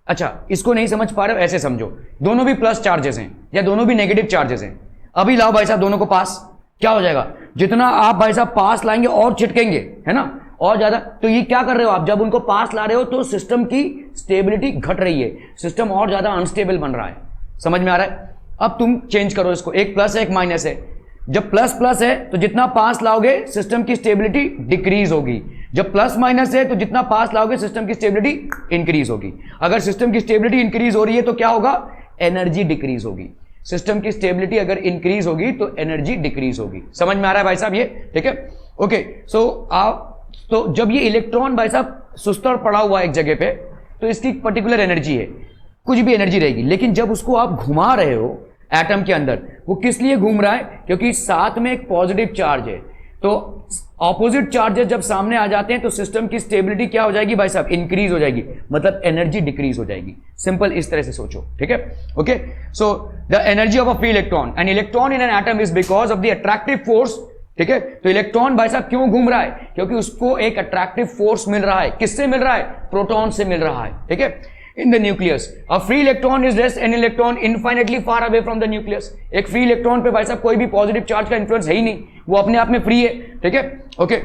अच्छा, इसको नहीं समझ पा रहे हो, ऐसे समझो, दोनों भी प्लस चार्जेस हैं या दोनों भी नेगेटिव चार्जेस हैं, अभी लाओ भाई साहब दोनों को पास, क्या हो जाएगा, जितना आप भाई साहब पास लाएंगे और छिटकेंगे, है ना, और ज्यादा। तो ये क्या कर रहे हो आप, जब उनको पास ला रहे हो तो सिस्टम की स्टेबिलिटी घट रही है, सिस्टम और ज्यादा अनस्टेबल बन रहा है। समझ में आ रहा है? अब तुम चेंज करो इसको, एक प्लस है एक माइनस है, जब प्लस प्लस है तो जितना पास लाओगे सिस्टम की स्टेबिलिटी डिक्रीज होगी, जब प्लस माइनस है तो जितना पास लाओगे सिस्टम की स्टेबिलिटी इंक्रीज होगी। अगर सिस्टम की स्टेबिलिटी इंक्रीज हो रही है तो क्या होगा, एनर्जी डिक्रीज होगी। सिस्टम की स्टेबिलिटी अगर इंक्रीज होगी तो एनर्जी डिक्रीज होगी। समझ में आ रहा है भाई साहब ये? ठीक है, ओके। सो आप, तो जब ये इलेक्ट्रॉन भाई साहब सुस्तर पड़ा हुआ है एक जगह पे, तो इसकी पर्टिकुलर एनर्जी है, कुछ भी एनर्जी रहेगी, लेकिन जब उसको आप घुमा रहे हो एटम के अंदर, वो किस लिए घूम रहा है, क्योंकि साथ में एक पॉजिटिव चार्ज है, तो ऑपोजिट चार्जेस जब सामने आ जाते हैं तो सिस्टम की स्टेबिलिटी क्या हो जाएगी भाई साहब, इंक्रीज हो जाएगी, मतलब एनर्जी डिक्रीज हो जाएगी। सिंपल इस तरह से सोचो, ठीक है, okay. So the energy of a free electron, N electron in N atom is because of the attractive force. ठीक है, तो इलेक्ट्रॉन भाई साहब क्यों घूम रहा है, क्योंकि उसको एक अट्रैक्टिव फोर्स मिल रहा है। किससे मिल रहा है, प्रोटॉन से मिल रहा है। ठीक है, in the nucleus a free electron is just an electron infinitely far away from the nucleus। एक फ्री इलेक्ट्रॉन पे भाई साहब कोई भी पॉजिटिव चार्ज का इन्फ्लुएंस है ही नहीं, वो अपने आप में फ्री है। ठीक है, okay.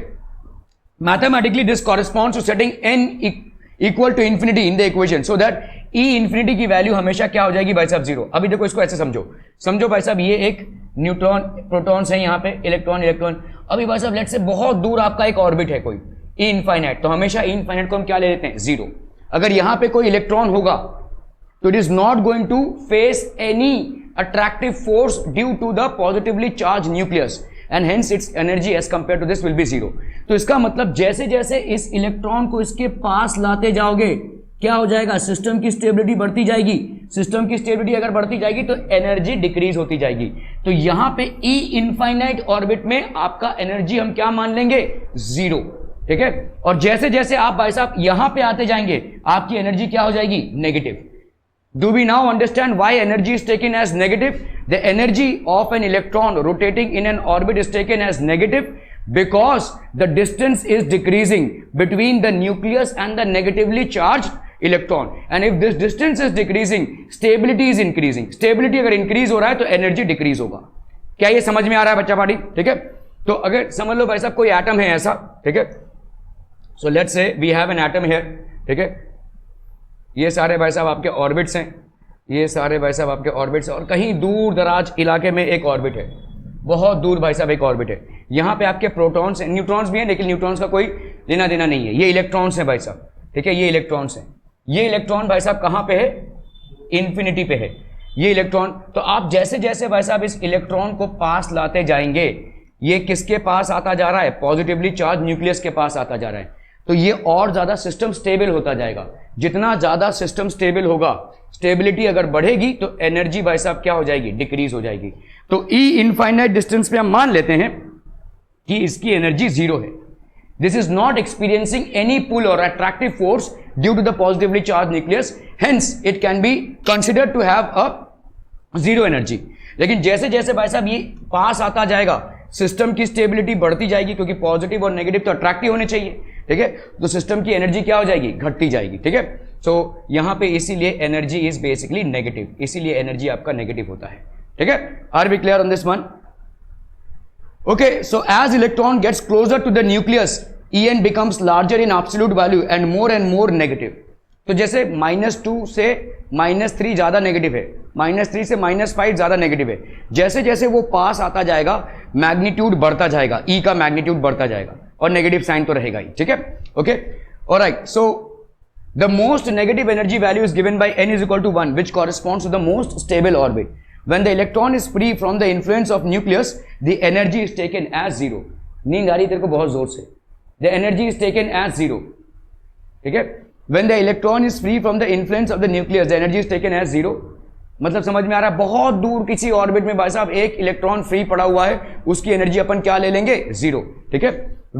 Mathematically this corresponds to setting n equal to infinity in the equation, so that E infinity की वैल्यू हमेशा क्या हो जाएगी भाई साहब, जीरो। अभी देखो इसको ऐसे समझो भाई साहब, ये एक न्यूट्रॉन प्रोटॉन्स है, यहाँ पे इलेक्ट्रॉन इलेक्ट्रॉन। अभी भाई साहब लेट से बहुत दूर आपका एक ऑर्बिट है कोई E इनफाइनाइट, तो हमेशा E इनफाइनाइट को हम क्या ले लेते हैं, जीरो। अगर यहां पे कोई इलेक्ट्रॉन होगा तो it is not going to face any attractive force due to the positively charge nucleus, and hence its energy as compare to this will be zero. तो इसका मतलब जैसे जैसे इस इलेक्ट्रॉन को इसके पास लाते जाओगे क्या हो जाएगा, सिस्टम की स्टेबिलिटी बढ़ती जाएगी। सिस्टम की स्टेबिलिटी अगर बढ़ती जाएगी तो एनर्जी डिक्रीज होती जाएगी। तो यहां पे E इनफाइनाइट ऑर्बिट में आपका एनर्जी हम क्या मान लेंगे, जीरो। ठीक है, और जैसे जैसे आप भाई साहब यहां पे आते जाएंगे आपकी एनर्जी क्या हो जाएगी, negative. Do we now understand why energy is taken as negative? The energy of an electron rotating in N orbit is taken as negative because the distance is decreasing between the nucleus and the negatively charge electron, and if this distance is decreasing stability is increasing. Stability अगर इंक्रीज हो रहा है तो एनर्जी डिक्रीज होगा। क्या ये समझ में आ रहा है बच्चा पार्टी? ठीक है, तो अगर समझ लो भाई साहब कोई एटम है ऐसा, ठीक है, so let's say we have an atom here. ठीक है, ये सारे भाई साहब आपके ऑर्बिट्स हैं, ये सारे भाई साहब आपके ऑर्बिट्स हैं, और कहीं दूर दराज इलाके में एक ऑर्बिट है, बहुत दूर भाई साहब एक ऑर्बिट है। यहां पे आपके प्रोटॉन्स हैं, न्यूट्रॉन्स भी हैं, लेकिन न्यूट्रॉन्स का कोई लेना देना नहीं है। ये इलेक्ट्रॉन्स हैं भाई साहब, ठीक है, ये इलेक्ट्रॉन्स हैं। ये इलेक्ट्रॉन भाई साहब कहां पे है, इंफिनिटी पे है ये इलेक्ट्रॉन। तो आप जैसे जैसे भाई साहब इस इलेक्ट्रॉन को पास लाते जाएंगे ये किसके पास आता जा रहा है? पॉजिटिवली चार्ज न्यूक्लियस के पास आता जा रहा है। तो ये और ज्यादा सिस्टम स्टेबल होता जाएगा। जितना ज्यादा सिस्टम स्टेबल होगा, स्टेबिलिटी अगर बढ़ेगी तो एनर्जी भाई साहब क्या हो जाएगी? डिक्रीज हो जाएगी। तो ई इनफाइनाइट डिस्टेंस पे हम मान लेते हैं कि इसकी एनर्जी जीरो है। This is not experiencing any pull or attractive force due to the positively charge nucleus, hence it can be considered to have a zero energy. लेकिन जैसे जैसे भाई साहब ये पास आता जाएगा, सिस्टम की स्टेबिलिटी बढ़ती जाएगी, क्योंकि पॉजिटिव और नेगेटिव तो अट्रैक्टिव होने चाहिए, ठीक है? तो सिस्टम की एनर्जी क्या हो जाएगी? घटती जाएगी, ठीक है? सो यहां पे इसीलिए एनर्जी इज बेसिकली नेगेटिव, इसीलिए एनर्जी आपका नेगेटिव होता है, ठीक है? Are we clear on this one? Okay, so as electron gets closer to the nucleus, En becomes larger in absolute value and more negative. तो जैसे -2 से -3 ज्यादा नेगेटिव है, -3 से -5 ज्यादा नेगेटिव है, जैसे जैसे वो पास आता जाएगा मैग्नीट्यूड बढ़ता जाएगा, ई का मैग्नीट्यूड बढ़ता जाएगा और नेगेटिव साइन तो रहेगा ही, ठीक है? Okay, alright. So the most negative energy value is given by n is equal to 1 which corresponds to the most stable orbit. When the electron is free from the influence of nucleus, the energy is taken as zero. नींद आ रही तेरे को बहुत जोर से? The energy is taken as zero, ठीक है? When the electron is free from the influence of the nucleus, the energy is taken as zero. मतलब समझ में आ रहा है? बहुत दूर किसी ऑर्बिट में भाई साहब एक इलेक्ट्रॉन फ्री पड़ा हुआ है, उसकी एनर्जी अपन क्या ले लेंगे? जीरो, ठीक है?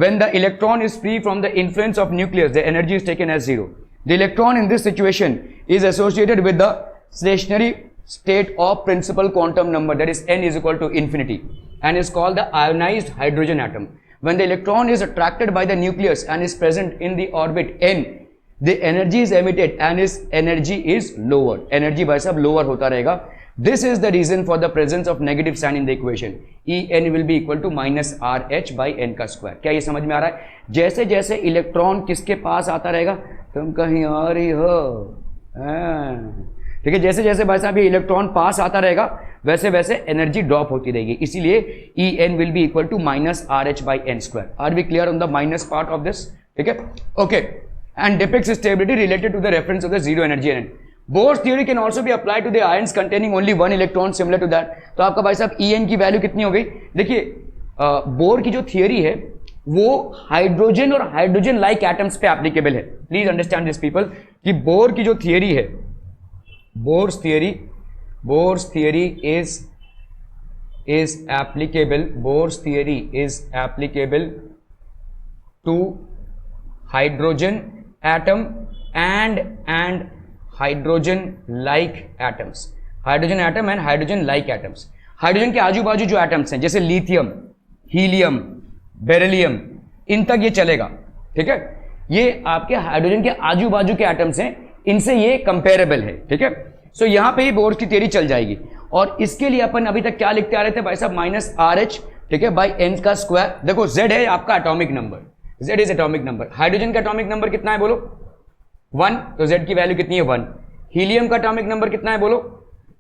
When the electron is free from the influence of nucleus, the energy is taken as zero. The electron in this situation is associated with the stationary state of principal quantum number, that is n is equal to infinity, and is called the ionized hydrogen atom. When the electron is attracted by the nucleus and is present in the orbit n, the energy is emitted and its energy is lowered. Energy by sab lower hota rahega. This is the reason for the presence of negative sign in the equation. En will be equal to minus RH by n का square. क्या ये समझ में आ रहा है? जैसे जैसे इलेक्ट्रॉन किसके पास आता रहेगा, तुम कहीं आ रही हो, ठीक है? जैसे जैसे भाई साहब ये इलेक्ट्रॉन पास आता रहेगा, वैसे वैसे एनर्जी ड्रॉप होती रहेगी, इसीलिए En will be equal to minus RH by n square. Are we clear on the minus part of this? ठीक है, okay. And depicts stability related to the reference of the zero energy energy. Bohr's theory can also be apply to the ions containing only one electron similar to that. तो आपका भाई साहब En की वैल्यू कितनी हो गई? देखिए बोर की जो थियोरी है वो हाइड्रोजन और हाइड्रोजन लाइक एटम्स पे एप्लीकेबल है। प्लीज अंडरस्टैंड दिस पीपल कि बोर की जो थियोरी है, Bohr's theory is applicable. Bohr's theory is applicable to hydrogen atom and hydrogen like atoms. Hydrogen atom and hydrogen like atoms. Hydrogen के आजू बाजू जो एटम्स हैं जैसे लिथियम, हीलियम, बेरिलियम, इन तक ये चलेगा, ठीक है? ये आपके हाइड्रोजन के आजू बाजू के एटम्स हैं, इनसे ये कंपेरेबल है, ठीक है? सो यहां पे ही बोर्स की थियरी चल जाएगी। और इसके लिए अपन अभी तक क्या लिखते आ रहे थे भाई साहब? माइनस RH, ठीक है, बाई n का स्क्वायर। देखो Z है आपका atomic number, Z is atomic number. Hydrogen का एटॉमिक नंबर कितना है बोलो? 1, तो Z की वैल्यू कितनी है? 1। हीलियम का एटॉमिक नंबर कितना है बोलो?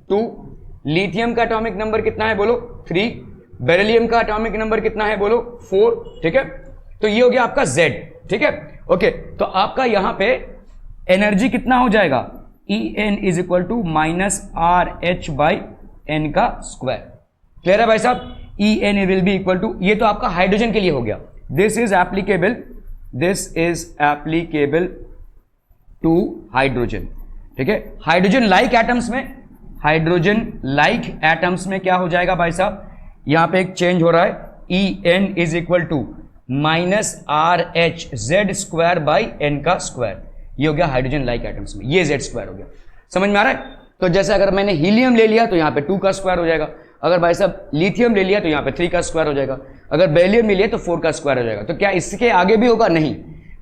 2। लिथियम का एटॉमिक नंबर कितना है बोलो? 3। बेरिलियम का एटॉमिक नंबर कितना है बोलो? 4, ठीक है? तो ये हो गया आपका Z, ठीक है? ओके, तो आपका यहां पे एनर्जी कितना हो जाएगा? En is equal to minus RH by n का स्क्वायर। क्लियर है भाई साहब? En will be equal to, ये तो आपका हाइड्रोजन के लिए हो गया। This is applicable to hydrogen, ठीक है? हाइड्रोजन लाइक एटम्स में क्या हो जाएगा भाई साहब? यहां पे एक चेंज हो रहा है। En is equal to minus RH Z square by n का स्क्वायर। ये हो गया हाइड्रोजन लाइक एटम्स में, ये Z स्क्वायर हो गया। समझ में आ रहा है? तो जैसे अगर मैंने हीलियम ले लिया तो यहां पे 2 का स्क्वायर हो जाएगा। अगर भाई साहब लिथियम ले लिया तो यहां पे 3 का स्क्वायर हो जाएगा। अगर बेरिलियम ले लिया तो 4 का स्क्वायर हो जाएगा। तो क्या इसके आगे भी होगा? नहीं,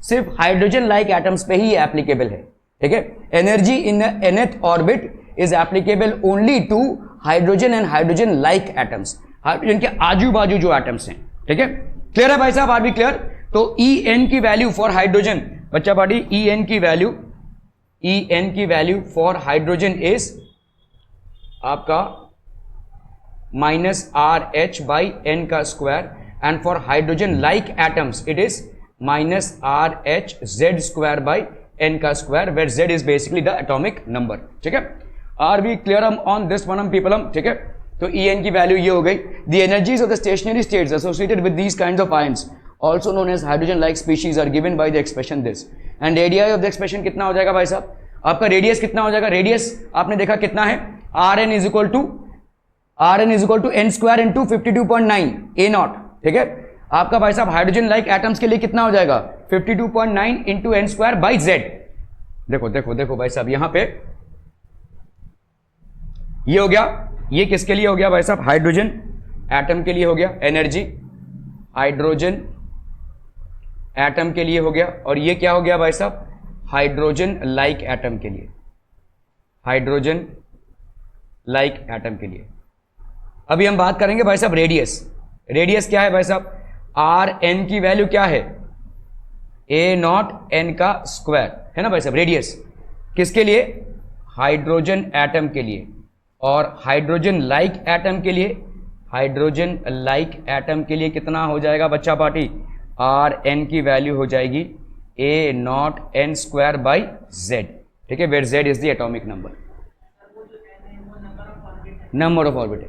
सिर्फ हाइड्रोजन लाइक एटम्स पे ही एप्लीकेबल है, ठीक है? Energy in nth orbit is applicable only to hydrogen and hydrogen like atoms, hydrogen के आजू बाजू जो एटम्स हैं, ठीक है? क्लियर है भाई साहब? Are B clear? तो En की वैल्यू फॉर हाइड्रोजन, बच्चा पार्टी, En की वैल्यू फॉर हाइड्रोजन इज आपका माइनस RH बाई n का square, and for hydrogen like atoms it is minus RH Z square by n का square, where Z is basically the atomic number, ठीक है? Are we clear on this one people? ठीक है, तो En की वैल्यू ये हो गई. The energies of the stationary states associated with these kinds of ions also known as hydrogen like species are given by the expression this. And radius of the expression कितना हो जाएगा भाई साहब? आपका रेडियस कितना हो जाएगा? रेडियस आपने देखा कितना है? Rn is equal to n square into 52.9 a naught. ठीक है, आपका भाई साहब हाइड्रोजन लाइक एटम्स के लिए कितना हो जाएगा? 52.9 into n square by Z. देखो देखो देखो भाई साहब, यहां पे ये हो गया. ये किसके लिए हो गया भाई साहब? हाइड्रोजन एटम के लिए हो गया एनर्जी, हाइड्रोजन एटम के लिए हो गया. और ये क्या हो गया भाई साहब? हाइड्रोजन लाइक एटम के लिए, हाइड्रोजन लाइक एटम के लिए. अभी हम बात करेंगे भाई साहब रेडियस. रेडियस क्या है भाई साहब? आर एन की वैल्यू क्या है? ए नॉट एन का स्क्वायर है ना भाई साहब. रेडियस किसके लिए? हाइड्रोजन एटम के लिए. और हाइड्रोजन लाइक एटम के लिए, हाइड्रोजन लाइक एटम के लिए कितना हो जाएगा बच्चा पार्टी? आर एन की वैल्यू हो जाएगी a naught n square by Z. ठीक है, where Z is the atomic number, number of orbit है.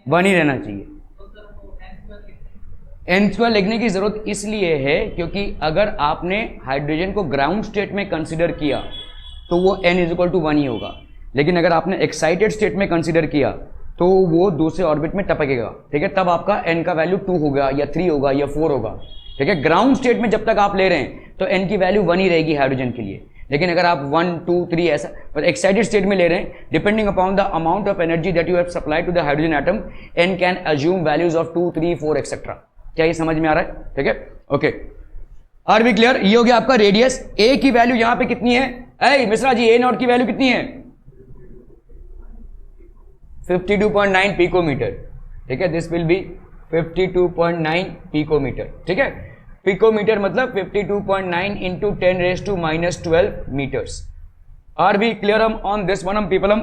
वन ही रहना चाहिए. एन स्क्वायर लिखने की जरूरत इसलिए है क्योंकि अगर आपने हाइड्रोजन को ग्राउंड स्टेट में कंसीडर किया तो वो n इज इक्वल टू 1 ही होगा. लेकिन अगर आपने एक्साइटेड स्टेट में कंसीडर किया तो वो दूसरे ऑर्बिट में टपकेगा. ठीक है, तब आपका n का वैल्यू 2 होगा या 3 होगा या 4 होगा. ठीक है, ग्राउंड स्टेट में जब तक आप ले रहे हैं तो n की वैल्यू 1 ही रहेगी हाइड्रोजन के लिए. लेकिन अगर आप 1, 2, 3 ऐसा पर एक्साइटेड स्टेट में ले रहे हैं, depending upon the amount of energy that you have supplied to the hydrogen atom, n can assume values of 2, 3, 4 etcetera. क्या ये समझ में आ रहा है? ठीक है, ओके, आर बी क्लियर? ये हो गया आपका रेडियस. ए की वैल्यू यहां पे कितनी है? ए मिश्रा जी, ए नॉट की वैल्यू कितनी है? 52.9 पिकोमीटर. ठीक है, दिस विल बी 52.9 पिकोमीटर. ठीक है, पिकोमीटर मतलब 52.9 into 10⁻⁻12 metres. Are B clear on this one people?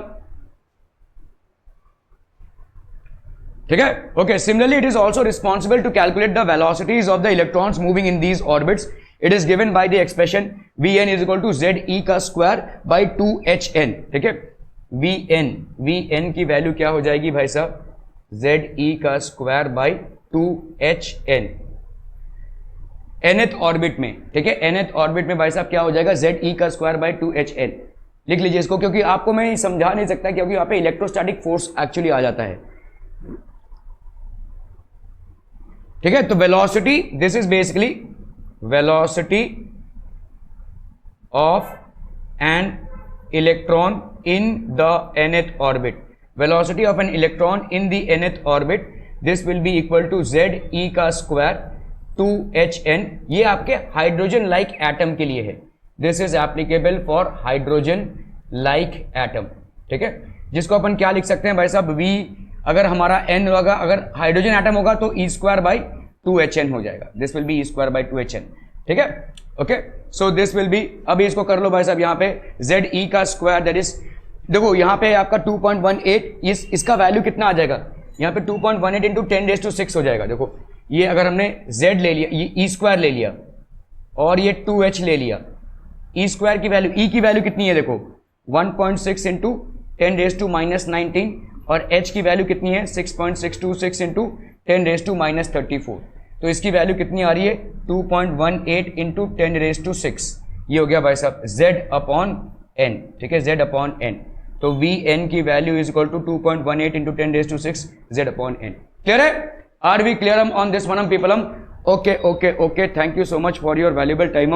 ठीक है, okay. Similarly it is also responsible to calculate the velocities of the electrons moving in these orbits. It is given by the expression Vn is equal to ZE का स्क्वायर बाई 2HN. ठीक है, Vn की वैल्यू क्या हो जाएगी भाई साहब? ZE का square by 2HN nth orbit में. ठीक है, nth ऑर्बिट में भाई साहब क्या हो जाएगा? ZE का स्क्वायर बाई 2HN. लिख लीजिए इसको, क्योंकि आपको मैं समझा नहीं सकता क्योंकि यहाँ पे इलेक्ट्रोस्टैटिक फोर्स एक्चुअली आ जाता है. ठीक है, तो velocity, this is basically velocity of an electron in the nth orbit. Velocity of an electron in the nth orbit, this will B equal to ZE का स्क्वायर 2HN. ये आपके हाइड्रोजन लाइक एटम के लिए है. This is applicable for hydrogen like atom. ठीक है, जिसको अपन क्या लिख सकते हैं भाई साहब? V अगर हमारा n होगा, अगर हाइड्रोजन एटम होगा तो E स्क्वायर बाई 2HN हो जाएगा. This will B E square by 2HN. ठीक है, okay. So this will B, अभी इसको कर लो भाई साहब. यहाँ पे ZE का स्क्वायर दैट इज, देखो यहाँ पे आपका 2.18, इसका वैल्यू कितना आ जाएगा? यहाँ पे 2.18 इंटू 10⁻⁶ हो जाएगा. देखो ये अगर हमने Z ले लिया, ये E स्क्वायर ले लिया और ये 2H ले लिया, E स्क्वायर की वैल्यू, E की वैल्यू कितनी है? देखो 1.6 इंटू 10⁻⁻19 और H की वैल्यू कितनी है? 6.626 इंटू 10⁻34. तो इसकी वैल्यू कितनी आ रही है? 2.18 इंटू 10⁻6. ये हो गया भाई साहब Z अपॉन N. ठीक है, Z अपॉन N. तो Vn की value is equal to 2.18 into 10⁻6 Z upon N. Clear है? Are we clear on this one people? Okay okay okay, thank you so much for your valuable time.